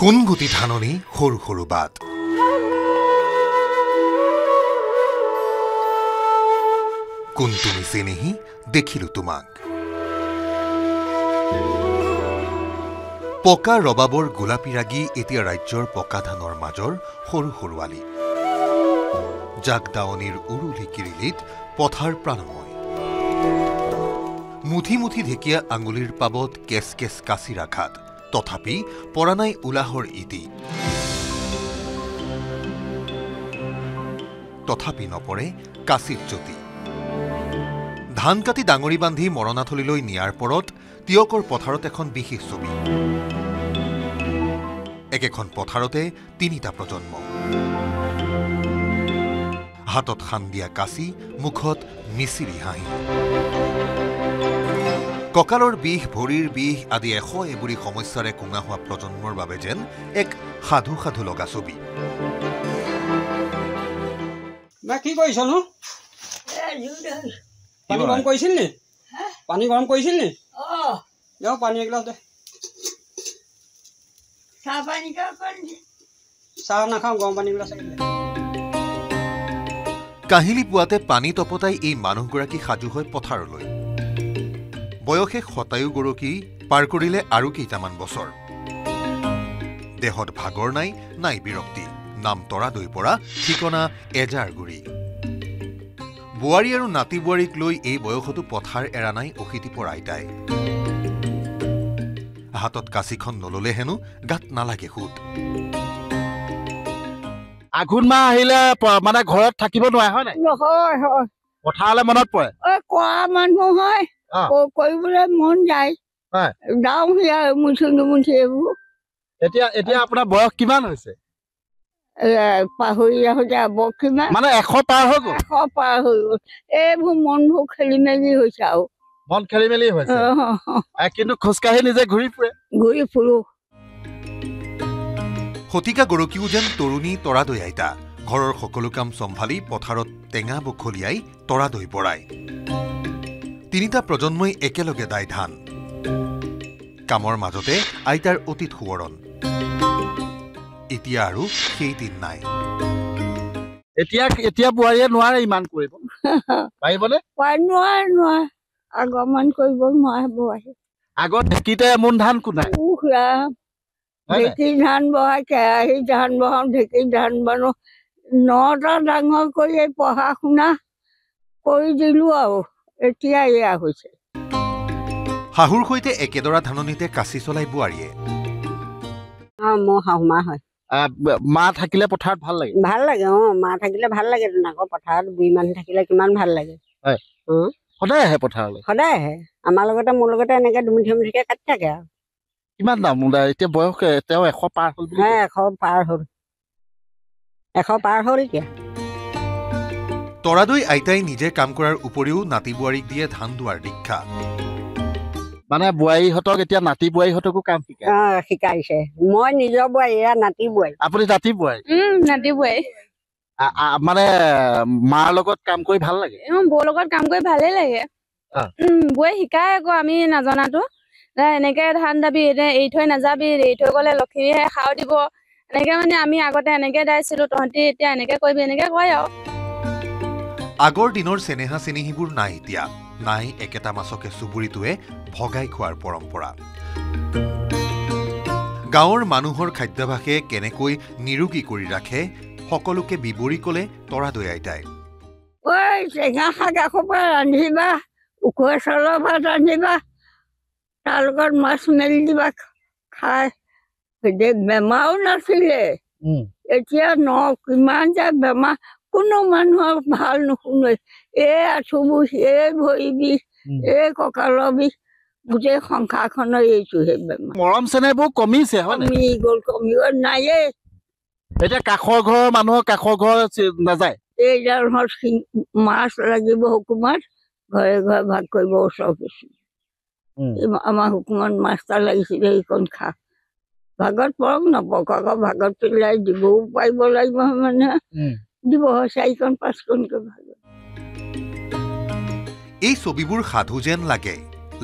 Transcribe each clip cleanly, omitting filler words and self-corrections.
খুনগুটি ধাননি সৰু সৰু বাট কোন তুমি চেনেহি দেখিলো তোমাক পকা ৰবাবৰ গোলাপী ৰাগী এতিয়া ৰাজ্যৰ পকা ধানৰ মাজৰ সৰু সৰু আলি জাগদাৱনীৰ উৰুলি কিৰিলিত পথাৰ প্ৰাণময় মুঠি মুঠি ঢেকীয়া আঙুলিৰ পাবত কেচ কেচ কাচি ৰাখাত তথাপি পৰা নাই উলাহৰ ইতি তথাপি নপৰে কাচিত জ্যোতি ধান কাটি ডাঙৰি বান্ধি মৰণাথলীলৈ নিয়াৰ পৰত তিয়কৰ পথাৰত এখন বিশেষ ছবি একেখন পথাৰতে তিনিটা প্ৰজন্ম হাতত খান দিয়া কাচি মুখত মিচিৰি হাঁহি কঁকালৰ বিষ ভৰিৰ বিষ আদি এশ এবুৰি সমস্যাৰে কুঙা হোৱা প্ৰজন্মৰ বাবে যেন এক সাধু সাধু লগা ছবি কি কৰিছনো পানী গৰম কৰিছিল নি পানী গৰম কৰিছিল নি যাও পানী এগিলাচ দে চাহ নাখাওঁ গৰম পানী এগিলাচ কাহিলী পুৱাতে পানী তপতাই এই মানুহগৰাকী সাজু হৈ পথাৰলৈ বয়সে শতায়ুগৰাকী পাৰ কৰিলে আৰু কেইটামান বছৰ দেহত ভাগৰ নাই নাই বিৰক্তি নাম তৰাদৈ পৰা ঠিকনা এজাৰগুৰি বোৱাৰী আৰু নাতি বোৱাৰীক লৈ এই বয়সতো পথাৰ এৰা নাই অশীতিপৰ আইতাই হাতত কাচিখন নললে হেনো গাত নালাগে সুত আঘোণ মাহ আহিলে মানে ঘৰত থাকিব নোৱাৰে হয় নাই হয় হয় পথাৰলে মনত পৰে কোৱা মানুহ হয় কৰিবলৈ মন যায় যাওঁ সিয়া মুঠি নুমুঠি এইবোৰ এতিয়া এতিয়া আপোনাৰ বয়স কিমান হৈছে পাহৰি আহোঁতে কিমান মানে 100 পাৰ হৈ গ'ল 100 পাৰ হৈ গ'ল এইবোৰ মনবোৰ খেলি মেলি হৈছে আৰু মন খেলি মেলি হৈছে কিন্তু খোজকাঢ়ি নিজে ঘূৰি ফুৰো শতিকা গৰকীও যেন তৰুণী তৰাদৈ আইতা ঘৰৰ সকলো কাম চম্ভালি পথাৰত টেঙা বখলিয়াই তৰাদৈ বৰাই তিনিটা প্ৰজন্মই একেলগে দাই ধান কামৰ মাজতে আইতাৰ অতীত সোঁৱৰণ এতিয়া আৰু সেই দিন নাই এতিয়া এতিয়া বোৱাৰীয়ে নোৱাৰে ইমান কৰিব পাৰিবনে নোৱাৰে আগমান কৰিব নোৱাৰে বোৱাৰী আগত ঢেঁকীতে এমোন ধান কোনাই ঢেঁকী ধান বহাই কেৰাহী ধান বহাওঁ ঢেঁকী ধান বানো 9টা ডাঙৰ কৰি পঢ়া শুনা কৰি দিলো আৰু এতিয়া এয়া হৈছে শাহুৰ সৈতে একেডৰা ধাননিতে কাচি চলাই বোৱাৰীয়ে মোৰ শাহুমা হয় মা থাকিলে পথাৰত ভাল লাগে মা থাকিলে ভাল লাগে আকৌ পথাৰত বুঢ়ী মানুহ থাকিলে কিমান ভাল লাগে সদায় আহে পথাৰলৈ সদায় আহে আমাৰ লগতে মোৰ লগতে এনেকে দুমুঠিকে কাটি থাকে আৰু কিমান দাম এতিয়া বয়স তেওঁ 100 পাৰ হ'ল 100 পাৰ হ'ল 100 পাৰ হ'ল এতিয়া তৰাদৈ আইতাই নিজে কাম কৰাৰ উপৰিও নাতি বোৱাৰীক দিয়ে ধান দুৱাৰ দীক্ষা মানে বোৱাৰীহঁতক এতিয়া নাতি বোৱাৰীহঁতকো কাম শিকাইছে মই নিজৰ বোৱাৰী এয়া নাতি বোৱাৰী আপুনি নাতি বোৱাৰী নাতি বোৱাৰী মানে মাৰ লগত কাম কৰি ভাল লাগে বৌৰ লগত কাম কৰি ভালেই লাগে বৌয়ে শিকাই আকৌ আমি নাজনাতো এনেকে ধান দাবি এৰি থৈ নাযাবি এৰি থৈ গলে লক্ষীহে খাও দিব এনেকে মানে আমি আগতে এনেকে দাইছিলো তহঁতি এতিয়া এনেকে কৰিবি এনেকে কয় আৰু আগৰ দিনৰ চেনেহা চেনেহীবোৰ নাই এতিয়া নাই একেটা মাছকে চুবুৰীটোৱে ভগাই খোৱাৰ পৰম্পৰা গাঁৱৰ মানুহৰ খাদ্যাভাসে কেনেকৈ নিৰোগী কৰি ৰাখে সকলোকে বিৱৰি কলে তৰাদৈ আইতাই টেঙা শাক এসোপা ৰান্ধিবা উখোৱা চাউলৰ ভাত ৰান্ধিবা তাৰ লগত মাছ মেলি দিবা খাই বেমাৰো নাছিলে এতিয়া কিমান যে বেমাৰ কোনো মানুহৰ ভাল নুশুনে আঁঠু বিষ ভৰি বিষ কঁকালৰ বিষ গোটেই সংসাৰখনৰ এইটোহে বেমাৰ মৰম চেনেহবোৰ কমিছে কমি গ'ল নাইয়ে এতিয়া কাষৰ ঘৰৰ মানুহৰ কাষৰ ঘৰ নাযায় এইডাল মাছ লাগিব হুকুমত ঘৰে ঘৰে ভাগ কৰিব ওচৰ কিছু আমাৰ হুকুমত মাছটা লাগিছিলে এইকণ খা ভাগত পৰক নপৰক আকৌ ভাগত পেলাই দিবও পাৰিব লাগিব মানুহে দিব 4খন 5খনকৈ ভাগত এই ছবিবোৰ সাধু যেন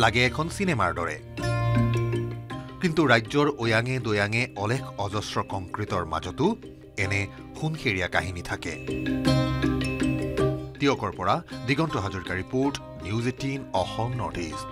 লাগে এখন চিনেমাৰ দৰে কিন্তু ৰাজ্যৰ ওয়াঙে দয়াঙে অলেখ অজস্ৰ কংক্ৰিটৰ মাজতো এনে সোণসেৰীয়া কাহিনী থাকে। টিয়কৰ পৰা Diganta Hazarika report, news 18 Assam north east.